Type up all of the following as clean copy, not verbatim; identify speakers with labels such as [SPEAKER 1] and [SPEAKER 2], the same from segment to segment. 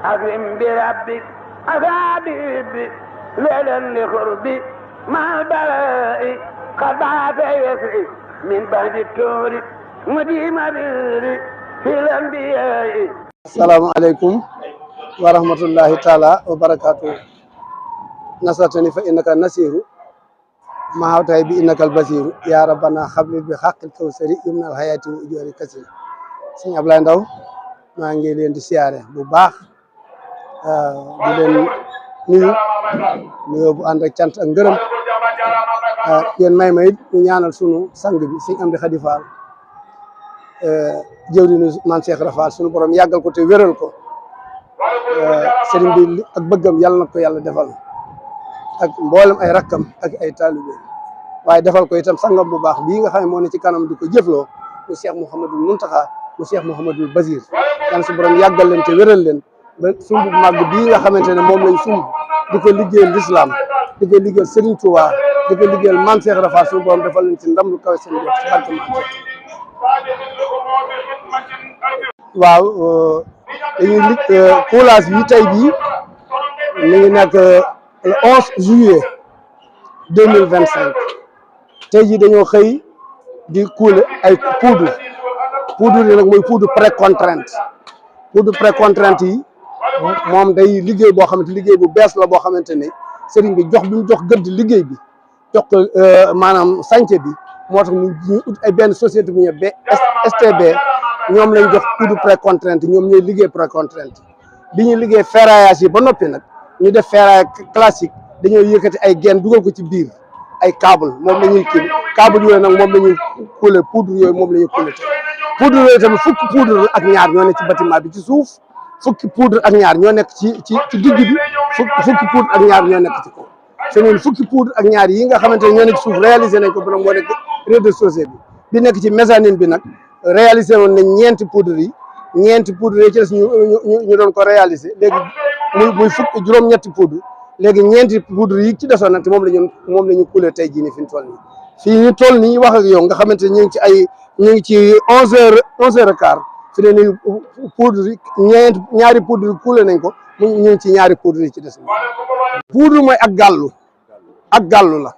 [SPEAKER 1] أكرم بربك أثابي ليلا لقربي مع البلاء قد بعث يسري من بعد الكور مديم بيري في الأنبياء.
[SPEAKER 2] السلام عليكم ورحمة الله تعالى وبركاته. نصرتني فإنك النصير ما هوتاي بإنك البصير يا ربنا خبر بحق الكوثر يمنى الحياة وأجور كثير. Sëñ Ablaye Ndaw maa ngi leen di siyaare bu baax di leen nuyu bu ànd ak cant ak ngërëm yéen may it ñu ñaanal sunu sang bi Sëñ Amdi Khady Fall jëwriñu Maam Cheikh Rafal sunu borom yàggal ko te wéral ko sëriñ bi ak bëggam yàlla na ko yàlla defal ak mboolem ay rakkam ak ay taalibe waaye defal ko itam sangam bu baax bii nga xam ne moo ne ci kanam di ko jëfloo mu Cheikh Mouhamadul Mountakha mu Cheikh Mouhamadul Basir yàlla su borom yàggal leen te wéral leen ba sumb màgg bii nga xamante ne moom lañ sumb di ko liggéeyal l'islam di ko liggéeyal Serigne Touba di ko liggéeyal Maam Cheikh Rafal suñu borom defal leen ci ndam lu kawe seen bopp ci barke waaw dañuy coulage bi tey bii mi ngi nekk le 11 juillet 2025 tey jii dañoo xëy di couler ay poudre yi nag mooy poudre précontrainte yi moom day liggéey boo xamante liggéey bu bees la boo xamante ne sëriñ bi jox bi mu jox gëdd liggéey bi jox ko maanaam sànce bi moo tax ñu ut ay benn société bu ñu STB ñoom lañ jox poudre précontrainte ñoom ñooy liggéey précontrainte bi ñu liggéey ferraillage yi ba noppi nag ñu def ferraillage classique dañoo yëkkati ay genn dugal ko ci biir ay câble moom la ñuy kii câble yooyu nag moom la ñuy couler poudre yooyu moom la ñuy couler poudre yooyu tamit fukki poudre ak ñaar ñoo nekk ci bâtiment bi ci suuf fukki poudre ak ñaar ñoo nekk ci digg bi fukki poudre ak ñaar ñoo nekk ci kaw semaine fukki poudre ak ñaar yi nga xamante ne ñoo nekk ci suuf réalisé nañ ko ba moo nekk rez-de-chaussée bi nekk ci mezzanine bi nag réalisé woon nañ ñeenti poudre yi ci des ñu doon ko réalisé léegi muy fukki juróom-ñetti poudre léegi ñeenti poudre yi ci desoon nag te moom la ñu couler tey jii nii fi ñu toll nii fii ñu toll nii wax ak yow nga xamante ne ñu ngi ci 11h15 fi ne nii poudre yi ñaari poudre yi couler nañ ko ñu ngi ci ñaari poudre yi ci des poudre mooy ak gàllu la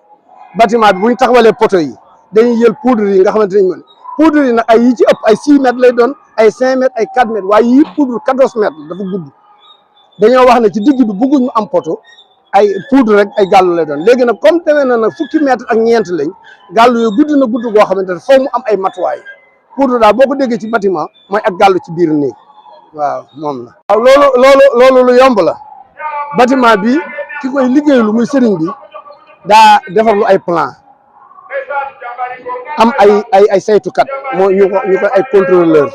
[SPEAKER 2] bâtiment bi bu ñu taxawalee poteau yi dañuy jël poudre yi nga xamante ne mën poudre yi nag ay yi ci ëpp ay 6 mètres lay doon ay 5 mètres ay 4 mètres waaye yi poudre 14 mètres dafa gudd dañoo wax ne ci digg bi bëgguñu am poteau ay poudre rek ay gàllu lay doon léegi nag comme demee na nag fukki mètre ak ñeent lañ gàllu yooyu gudd na gudd goo xamante ne foo mu am ay matuwaay poudre daal boo ko déggee ci bâtiment mooy ak gàllu ci biir néeg waaw moom la. waaw loolu lu yomb la bâtiment bi ki koy liggéeylu muy sëriñ bi daa defar lu ay plan am ay saytukat moo ñu ko ay contrôleur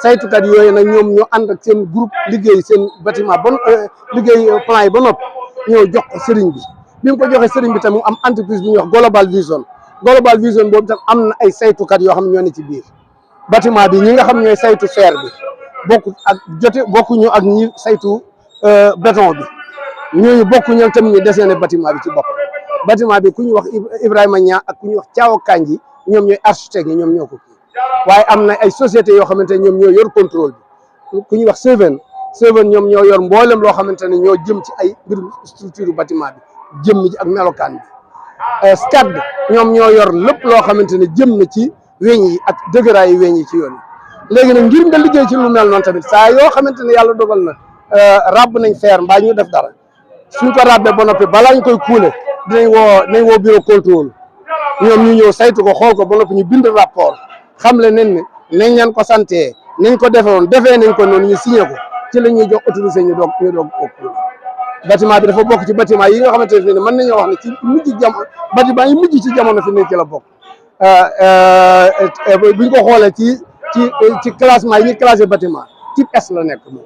[SPEAKER 2] saytukat yooyu nag ñoom ñoo ànd ak seen groupe liggéey seen bâtiment ba liggéey plan yi ba noppi ñoo jox ko sëriñ bi mu ko joxee sëriñ bi tam mu am entreprise bu ñuy wax Global Vision boobu tam am na ay saytukat yoo xam ne ñoo ne ci biir bâtiment bi ñi nga xam ñooy saytu fer bi bokkuñu ak ñi saytu béton bi ñooñu bokkuñu tam ñu dessiné bâtiment bi ci bopp bâtiment bi ku ñuy wax Ibrahima Niang ak ku ñuy wax Thiaw Kanji ñoom ñooy architecte yi ñoom ñoo ko kii waaye am na ay sociétés yoo xamante ne ñoom ñoo yor contrôle bi ku ñuy wax Seven ñoom ñoo yor mboolem loo xamante ne ñoo jëm ci ay mbirum structure bâtiment bi jëm ci ak melokaan bi SCAD ñoom ñoo yor lépp loo xamante ne jëm na ci weñ yi ak dëgëraay yi weñ yi ci yoon yi léegi nag ngir nga liggéey ci lu mel noonu tamit saa yoo xamante ne yàlla dogal na ràbb nañ fer mbaa ñu def dara suñ ko ràbbee ba noppi balaa ñu koy couler dinañ woo bureau contrôle ñoom ñu ñëw saytu ko xool ko ba noppi ñu bind rapport xam le nen ne nañ leen ko santee nañ ko defee nañ ko noonu ñu signé ko ci la ñuy jox autorisé ñu doog ko bâtiment bi dafa bokk ci bâtiment yi nga xamante ne mën nañoo wax ne ci bâtiment yi mujj ci jamono fi ne ci la bokk buñ ko xoolee ci classement yi ñuy classé bâtiment type S la nekk moom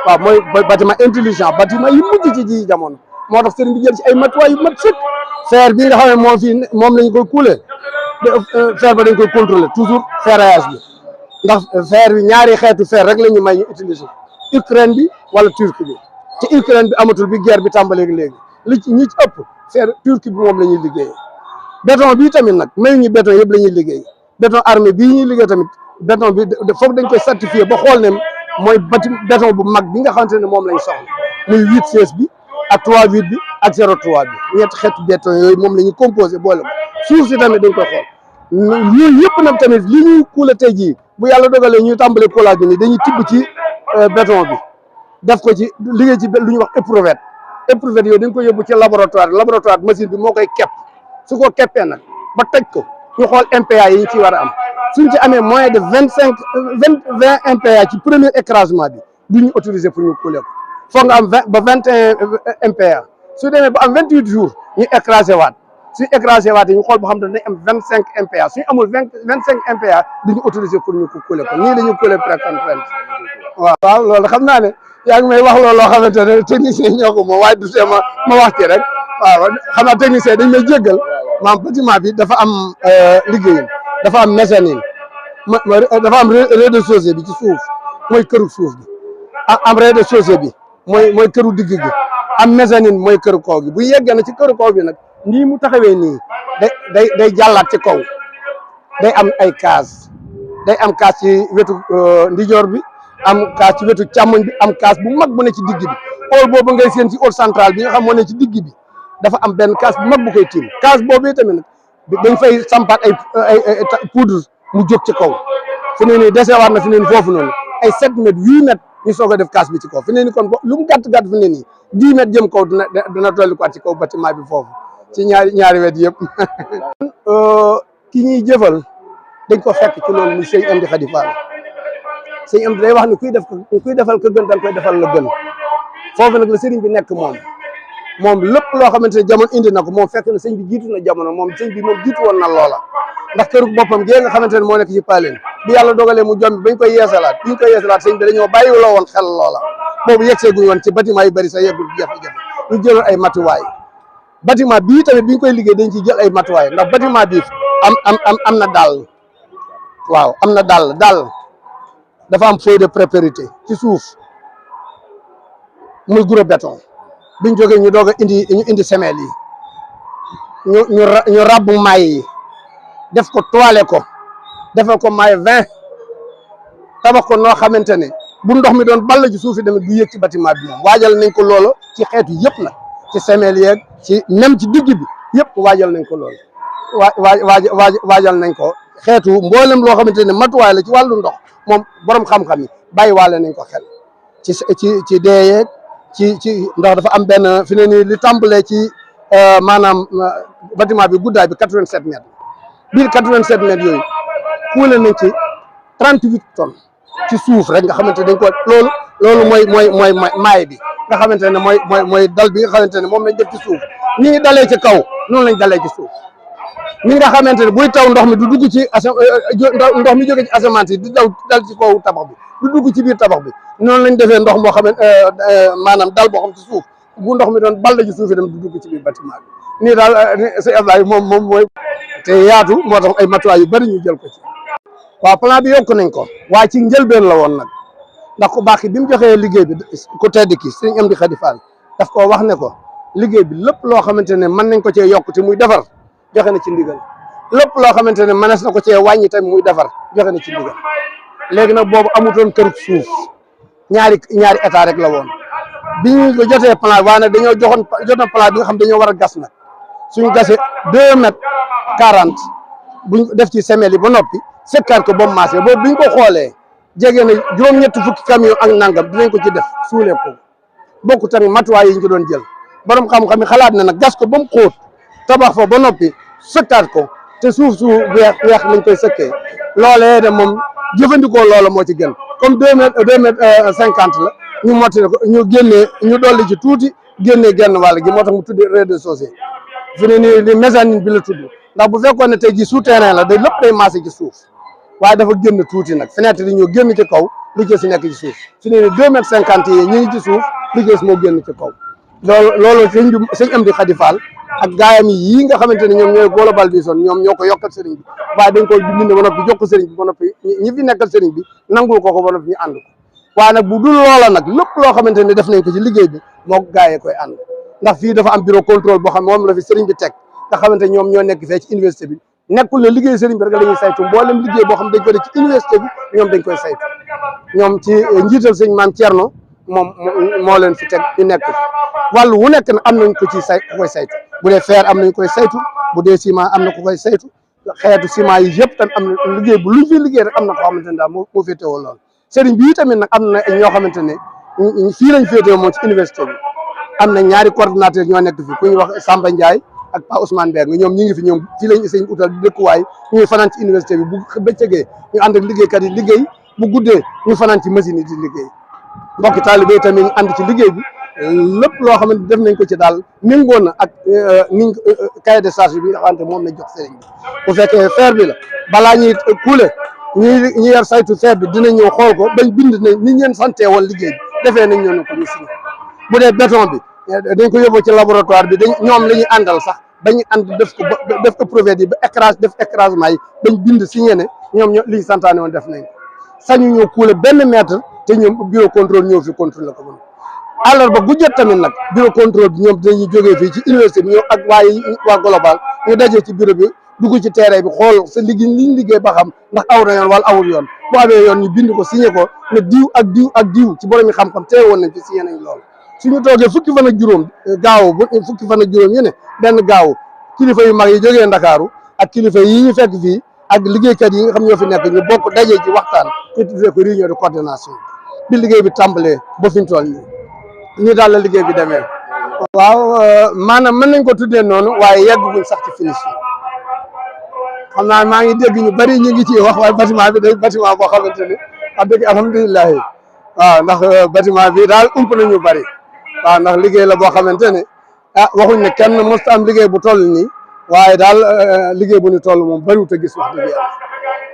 [SPEAKER 2] waaw mooy bâtiment intelligent bâtiment yi mujj ci ji jamono moo tax sëriñ bi jël ci ay matuwaay yu mat sëkk fer bi nga xam ne moom lañ koy couler fer ba dañ koy contrôler toujours ferraillage bi ndax fer bi ñaari xeetu fer rek la ñu may ñu utiliser Ukraine bi wala Turquie bi ci Ukraine bi amatul bi guerre bi tàmbalee léegi ñi ci ëpp fer Turquie bi moom la ñuy liggéeyee béton bii tamit nag may ñu béton yëpp la ñuy liggéey béton armé bii ñuy liggéey tamit béton bi foog dañ koy certifié ba xool ne mooy béton bu mag bi nga xamante ne moom lañ soxla muy 8-16 bi ak 3-8 bi ak 0-3 bi ñetti xeetu béton yooyu moom la ñuy composé boole ko suuf si tamit dañ koy xool yooyu yëpp nag tamit li ñuy kuule tey jii bu yàlla dogalee ñuy tàmbali coulage bi nii dañuy tibb ci béton bi def ko ci liggéey ci lu ñuy wax éprouvette yooyu dañ ko yóbbu ci laboratoire machine bi moo koy kepp su ko keppee nag ba tëj ko ñu xool MPa yi ñu ci war a am suñ ci amee moyen de 20 MPa ci premier écrasement bi du ñu autorisé pour ñu couler ko foog nga am 20 ba 21 MPa su demee ba am 28 jours ñu écrasé waat suñ écrasé waat yi ñu xool ba xam ne dañ am 25 MPa suñu amul 25 MPa du ñu autorisé pour ñu ko couler ko nii la ñu couler précontrainte waaw loolu xam naa ne yaa ngi may wax loolu loo xamante ne technicien ñoo ko moom waaye du see ma wax ci rek waaw xam naa technicien dañ may jéggal maam bâtiment bi dafa am liggéeyam dafa am mezzanine dafa am rez-de-chaussée bi ci suuf mooy këru suuf bi am rez-de-chaussée bi mooy këru digg gi am mezzanine mooy këru kaw gi bu yeggee na ci këru kaw bi nag nii mu taxawee nii day jàllaat ci kaw day am ay case day am case ci wetu ndijoor bi am case ci wetu càmmoñ bi am case bu mag bu ne ci digg bi hall boobu ngay seen ci hall central bi nga xam moo ne ci digg bi dafa am benn case bu mag bu koy tiim case boobu tamit nag dañ fay sampaat ay poudre mu jóg ci kaw fi ne nii desewaat na fi ne nii foofu noonu ay 7 mètres 8 mètres ñu soog a def case bi ci kaw fi ne nii kon lu mu gàtt fi ne nii 10 mètres jëm kaw dina dolli ko ci kaw bâtiment bi foofu ci ñaari wet yëpp ki ñuy jëfal dañ ko fekk ci loolu muy sëñ Amdi Khady Fall sëñ Amdi day wax ne kuy defal ko gën dañ koy defal la gën foofu nag la sëriñ bi nekk moom lépp loo xamante ne jamono indi na ko moom fekk na sëñ bi jiitu na jamono moom sëñ bi moom jiitu woon na loola ndax këru boppam gée nga xamante ne moo nekk ci Paleen bi yàlla dogalee mu jombi bañ koy yeesalaat sëñ bi dañoo bàyyiwuloo woon xel loola boobu yegsee guñ woon ci bâtiment yu bëri sax yeggul jafe-jafe ñu jëloon ay matuwaay bâtiment bii tamit bi ñu koy liggéey dañ ciy jël ay matuwaay ndax bâtiment bi am na daal waaw am na daal dafa am feuille de propriété ci suuf muy gros béton biñ jógee ñu doog a indi semelle yi ñu rabb maay yi def ko toile ko defal ko maay 20 tabax ko noo xamante ne bu ndox mi doon ball ci suuf yi tamit du yëg ci bâtiment bi moom waajal nañ ko loolu ci xeetu yëpp nag ci semelle yeeg ci même ci digg bi yëpp waajal nañ ko loolu waajal nañ ko xeetu mboolem loo xamante ne matuwaay la ci wàllu ndox moom borom xam-xam yi bàyyi waale nañ ko xel ci dee yeeg ci ndax dafa am benn fi ne nii li tàmbalee ci maanaam bâtiment bi guddaay bi 87 mètres biir 87 mètres yooyu kuule nañ ci 38 tonnes ci suuf rek nga xamante dañ ko loolu mooy maay bi nga xamante ne mooy dal bi nga xamante ne moom lañ def ci suuf ni ngi dalee ci kaw noonu lañ dalee ci suuf ni nga xamante ne buy taw ndox mi du dugg ci ndox mi jóge ci asamaan si di dal ci kaw tabax bi du dugg ci biir tabax bi noonu lañ defee ndox moo xam ne maanaam dal boo xam ci suuf bu ndox mi doon ball ci suuf yi dem du dugg ci biir bâtiment bi nii daal sëñ Ablaye moom mooy te yaatu moo tax ay matuwaay yu bëri ñu jël ko ci waaw plan bi yokk nañ ko waaye ci njëlbeen la woon nag ndax ku baax ki bi mu joxee liggéey bi ku tedd ki sëñ Amdi Khady Fall daf koo wax ne ko liggéey bi lépp loo xamante ne mën nañ ko cee yokk te muy defar joxe na ci ndigal lépp loo xamante ne mënees na ko cee wàññi tamit muy defar joxe na ci ndigal léegi nag boobu amutoon kër suuf ñaari état rek la woon bi ñu ko jotee plan waaye nag dañoo jot na plan bi nga xam dañoo war a gas nag suñu gasee 2 mètres 40 buñ def ci semelle yi ba noppi sekkaat ko ba mu maasee boobu biñ ko xoolee jege na juróom-ñetti fukki camion ak nangam dinañ ko ci def suulee ko bokku tamit matuwaay yi ñu ko doon jël borom xam-xam yi xalaat na nag gas ko ba mu xóot tabax fa ba noppi sëkkaat ko te suuf weex lañ koy sëkkee loolee de moom jëfandikoo loola moo ci gën comme 2 mètres 50 la ñu mottali ko ñu dolli ci tuuti génnee genn wàll gi moo tax mu tudd rez-de-chaussée fi ne nii li mezzanine bi la tudd ndax bu fekkoon ne tey ji souterrain la day lépp day maase ci suuf waaye dafa génn tuuti nag fenêtre yi ñoo génn ci kaw li ci nekk ci suuf fi ne nii 2 mètres 50 yi ñu ngi ci suuf li ci moo génn ci kaw loolu sëñ Amdi Khady Fall ak gaayam yi nga xamante ne ñoom ñooy Global Vision ñoom ñoo ko yokkal sëriñ bi waaye dañ ko bind ba noppi jox ko sëriñ bi ba noppi ñi fi nekkal sëriñ bi nangul ko ba noppi ñu ànd ko waaye nag bu dul loola nag lépp loo xamante ne def nañ ko ci liggéey bi moo gaayee koy ànd ndax fii dafa am bureau contrôle boo xam ne moom la fi sëriñ bi teg nga xamante ñoom ñoo nekk fee ci université bi nekkul ne liggéey sëriñ bi rek la ñuy saytu mboolem liggéey boo xam dañ ko def ci université bi ñoom dañ koy saytu ñoom ci njiital sëñ Maam Thierno moom moo leen fi teg ñu nekk wàllu wu nekk nag am nañ ko ci ku koy saytu bu dee fer am nañ koy saytu bu dee ciment am na ku koy saytu xeetu ciment yi yëpp tam am na liggéey bu luñ fi liggéey rek am na koo xamante ne daal moo féetewoo lool sëriñ bi tamit nag am na ñoo xamante ne fii lañ féetewoo moom ci université bi am na ñaari coordinateur ñoo nekk fi ku ñuy wax Samba Ndiaye ak Pa Ousmane Mbengue ñoom ñi ngi fi ñoom fii lañ sëñ utal dëkkuwaay ñuy fanaan ci université bi bu bëccëgee ñu ànd ak liggéeykat yi liggéey bu guddee ñu fanaan ci machine yi di liggéey mbokki taalibe tamit ñu ànd ci liggéey bi lépp loo xamante def nañ ko ci daal méngoo na ak niñ cahier de charge bi nga xamante moom lañ jox sëriñ bi bu fekkee fer bi la balaa ñuy kuule ñi yor saytu fer bi dinañ ñëw xool ko bañ bind nañ ni ñeen santee woon liggéey bi defee nañ ñoo ko ñu signé bu dee béton bi dañ ko yóbbu ci laboratoire bi ñoom la ñuy àndal sax dañuy ànd def éprouvé yi ba écrasement yi bañ bind signé ne ñoom li ñu santaane woon def nañ ko sañu ñëw kuule benn mètre te ñoom bureau contrôle ñëw fi contrôle ko mën àllarba bu jot tamit nag bureau contrôle bi ñoom dañuy jógee fii ci université bi ñëw ak waa global ñu dajee ci bureau bi dugg ci terrain bi xool sa liñ liggéey ba xam ndax aw na yoon wala awul yoon bu amee yoon ñu bind ko signé ko ne diw ak diw ak diw ci borom yi xam-xam tee woon nañ fi signé nañ loolu suñu toogee fukki fan ak juróom fukki fan ak juróom ñu ne benn gaaw kilifa yu mag yi jógee Ndakaaru ak kilifa yi ñu fekk fii ak liggéeykat yi nga xam ñoo fi nekk ñu bokk dajee ci waxtaan ñu tuddee ko réunion de coordination bi liggéey bi tàmbalee ba fi ñu toll nii ñu daal la liggéey bi demee waaw maanaam mën nañ ko tuddee noonu waaye yegguñ sax ci finition xam naa maa ngi dégg ñu bari ñu ngi ci wax waaye bâtiment bi day bâtiment boo xamante ne wax dëgg alhamdulilah waaw ndax bâtiment bi daal ump nañu bari waaw ndax liggéey la boo xamante ne waxuñ ne kenn mosut am liggéey bu toll nii waaye daal liggéey bu ñu toll moom bariwut a gis wax dëgg yàlla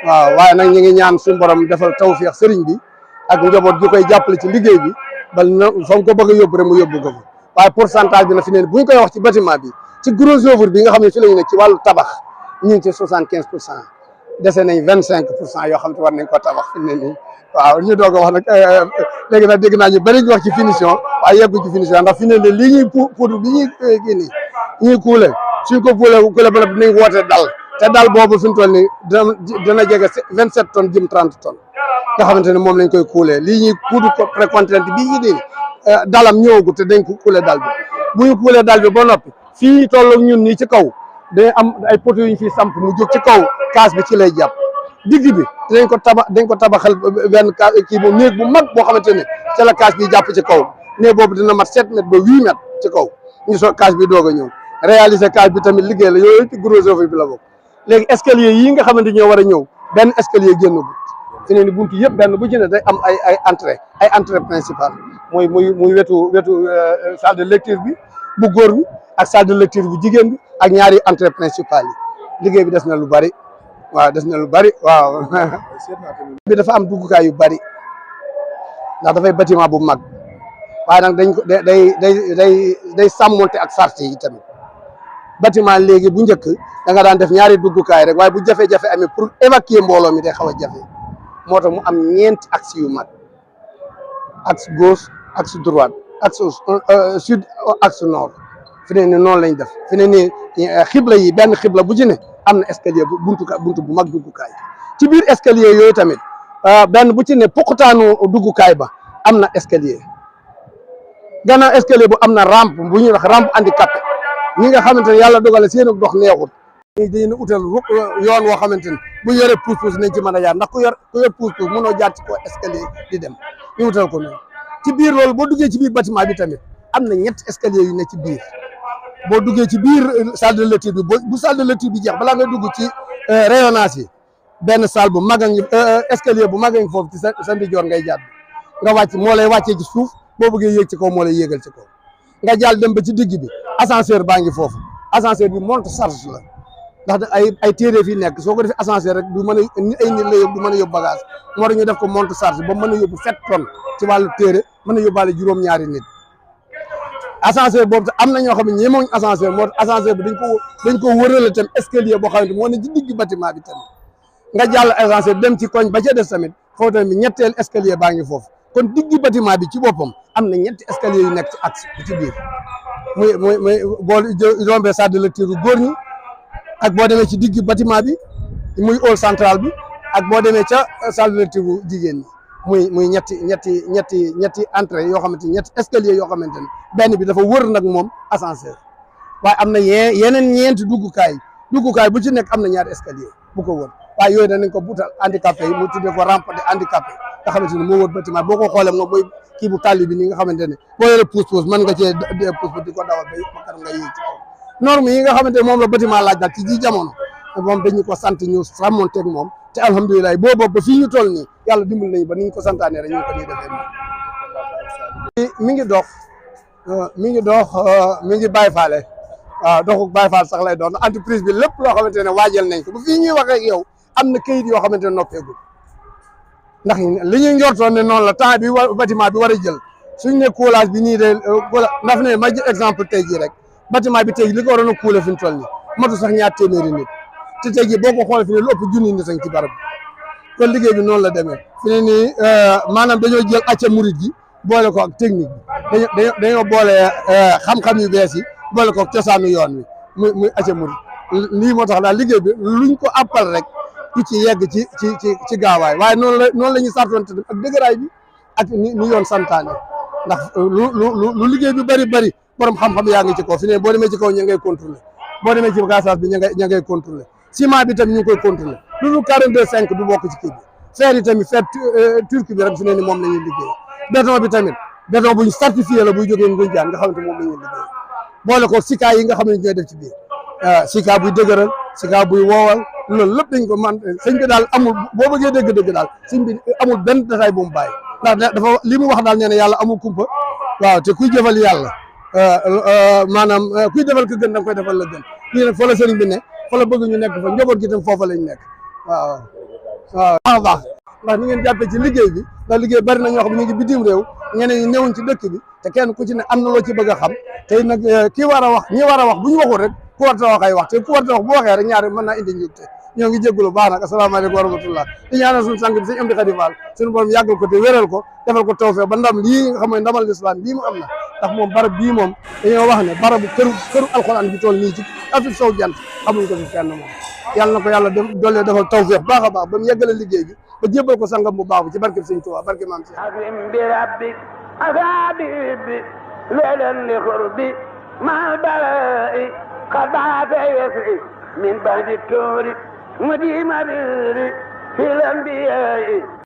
[SPEAKER 2] waaw waaye nag ñu ngi ñaan suñu borom defal tawfiix sëriñ bi ak njaboot gi koy jàppale ci liggéey bi bal na fa mu ko bëgg a yóbbu rek mu yóbbu ko fa waaye pourcentage bi na fi ne bu ñu koy wax ci bâtiment bi ci gros œuvre bi nga xam ne fi la ñu nekk ci wàllu tabax ñu ngi ci 75% dese nañ 25% yoo xam te war nañ ko tabax fi ne nii waaw ñu doog a wax nag léegi nag dégg naa ñu bëri ñu wax ci finition waaye yeggu ci finition ndax fi ne nii lii ñuy poudre bi ñuy kii nii ñuy kuule suñ ko kuule ba dinañ woote dal te dal boobu fi mu toll nii dina jege 27 tonnes jëm 30 tonnes nga xamante ne moom lañ koy kuulee lii ñuy poudre précontrainte bii ñu nii dalam ñëwagu te dañ ko kuule dal bi bu ñu kuulee dal bi ba noppi fii toll ñun nii ci kaw day am ay poteaux yu ñu fiy samp mu jóg ci kaw kaas bi ci lay jàpp digg bi dañ ko tabaxal benn kii bu néeg bu mag boo xamante ne ca la kaas bi jàpp ci kaw néeg boobu dina mat 7 mètres ba 8 mètres ci kaw ñu so kaas bi doog a ñëw réaliser kaas bi tamit liggéey la yooyu ci gros œuvre bi la bokk léegi escalier yi nga xamante ñoo war a ñëw benn escalier génn fi ne ni buntu yëpp benn bu ci ne day am ay entrée principale muy wetu salle de lecture bi bu góor bi ak salle de lecture bu jigéen bi ak ñaari entrée principale yi liggéey bi des na lu bari waaw des na lu bari waaw bi dafa am duggukaay yu bari ndax dafay bâtiment bu mag waaye nag dañ ko day sàmmonte ak sart yi tamit bâtiment léegi bu njëkk da nga daan def ñaari duggukaay rek waaye bu jafe-jafe amee pour évacuer mbooloo mi day xaw a jafe moo tax mu am ñeenti axe yu mag axe gauche axe droite axe sud axe nord fi ne ni noonu lañ def fi ne nii xibla yi benn xibla bu ci ne am na escalier buntu bu mag duggukaay ci biir escalier yooyu tamit benn bu ci ne poqutaanu duggukaay ba am na escalier gannaaw escalier bu am na rampe bu ñuy wax rampe handicapé ñi nga xamante ne yàlla dogale seen dox neexut dañu utal yoon woo xamante ne bu yore pousse-pousse nañ ci mën a jaar ndax ku yor pousse-pousse mënoo jaar ci ko escalier di dem ñu utal ko noonu ci biir loolu boo duggee ci biir bâtiment bi tamit am na ñetti escalier yu ne ci biir boo duggee ci biir salle de lecture bi bu salle de lecture bi jeex balaa nga dugg ci rayonnage yi benn salle bu mag a ngi escalier bu mag a ngi foofu ci sa ndijoor ngay jàdd nga wàcc moo lay wàccee ci suuf boo bëggee yéeg ci kaw moo lay yéegal ci kaw nga jàll dem ba ci digg bi ascenseur baa ngi foofu ascenseur bi monte charge la ndax ay téere fii nekk soo ko defee ascenseur rek du mën a ay nit la yóbbu du mën a yóbbu bagage moo tax ñu def ko monte charge ba mën a yóbbu 7 tonnes ci wàllu téere mën a yóbbaale juróom-ñaari nit ascenseur boobu te am na ñoo xam ne ñemewuñ ascenseur moo tax ascenseur bi dañ ko wërale tam escalier boo xam ne moo ne ci digg bâtiment bi tamit nga jàll ascenseur dem ci koñ ba ca des tamit foofu tamit ñetteel escalier baa ngi foofu kon digg bâtiment bi ci boppam am na ñetti escalier yu nekk ci axe ci biir muy boo rombee salle de lecture góor ñi ak boo demee ci digg bâtiment bi muy hall central bi ak boo demee ca salle de lecture bu jigéen ñi muy ñetti entrée yoo xamante ni ñetti escalier yoo xamante ni benn bi dafa wër nag moom ascenseur waaye am na yeneen ñeenti duggukaay bu ci nekk am na ñaari escalier bu ko wër waaye yooyu danañ ko buutal handicapé yi mu tuddee ko rampe de handicapé nga xamante ni moo wër bâtiment boo ko xoolee moom mooy kii bu tàlli bi ni nga xamante ne boo yore pousse-pousse mën nga cee pousse di ko dawal ba kar nga yéeg ci kaw norme yi nga xamante ne moom la bâtiment laaj nag ci ji jamono moom dañu ko sant ñu sàmmonteeg moom te alhamdulilah boobu ba fii ñu toll nii yàlla dimbali nañu ba ni ñu ko santaane rek ñu ko nii defee mi ngi dox mi ngi bàyyi faale waaw doxu bàyyi faal sax lay doon entreprise bi lépp loo xamante ne waajal nañ ko ba fii ñuy waxee ak yow am na kayit yoo xamante ne noppeegul ndax li ñuy njortoon ne noonu la temps bi bâtiment bi war a jël suñ ne coulage bi nii de ndax ne ma exemple tey jii rek bâtiment bi tey li ko waroon a kuule fi mu toll nii matu sax ñaar téeméeri nit te tey jii boo ko xoolee fi ne lu ëpp junni nit ci barab bi kon liggéey bi noonu la demee fi ne nii maanaam dañoo jël acca murit gi boole ko ak technique bi dañoo boole xam-xam yu bees yi boole ko cosaanu yoon wi muy acca murit lii moo tax daal liggéey bi luñ ko appal rek du ci yegg ci gaawaay waaye noonu la ñuy sartoonte ak dëgëraay bi ak ni yoon santaane ndax lu liggéey bi bëri borom xam-xam yaa ngi ci kaw fi ne boo demee ci kaw ña ngay contrôler boo demee ci gassage bi ña ngay contrôler ciment bi tamit ñu ngi koy contrôler lu 42,5 du bokk ci kii bi fer yi tamit fer turc bi rek fi ne ni moom la ñuy liggéey béton bi tamit béton buñ certifié la buy jógee Ngoundiane nga xamante moom la ñuy liggéey boole ko sika yi nga xam ne ñooy def ci biir sika buy dëgëral sika buy woowal loolu lépp dañ ko man sëñ bi daal amul boo bëggee dëgg daal sëñ bi amul benn détail bu mu bàyyi ndax dafa li mu wax daal nee na yàlla amul kumpa waaw te kuy jëfal yàlla maanaam kuy defal ko gën da nga koy defal la gën lii nag fa la sëriñ bi ne fa la bëgg ñu nekk fa njaboot gi tam foofa lañ nekk waaw baax ndax ni ngeen jàppee ci liggéey bi ndax liggéey bari na ñoo xam ne ñu ngi bitim réew ñeneen ñi newuñ ci dëkk bi te kenn ku ci ne am na loo ci bëgg a xam tey nag kii war a wax ñi war a wax bu ñu waxul rek ku warta wax ay wax te ku warta wax bu waxee rek ñaari mën naa indi njuumte ñoo ngi jégalu baax nag asalaamaaleykum wa rahmatullah di ñaanal suñu sang bi sëñ Amdi Khady Fall suñu borom yàggal ko te wéral ko defal ko tawfeex ba ndam lii nga xam ne ndamal lislaam lii mu am na ndax moom barab bii moom dañoo wax ne barabu këru alxuraan bi toll nii ci Afrique sowu jant xamuñ ko fi fenn moom yàlla na ko yàlla doole defal tawfeex baax a baax ba mu yeggale liggéey bi ba jébbal ko sangam bu baax bi ci barke Sëñ Tuubaa barke maam si
[SPEAKER 1] أكرم بربك أفابيب ليلا لقربي مع البلاء قد عاف يسعي من بعد الكور مديم بيري في الأنبياء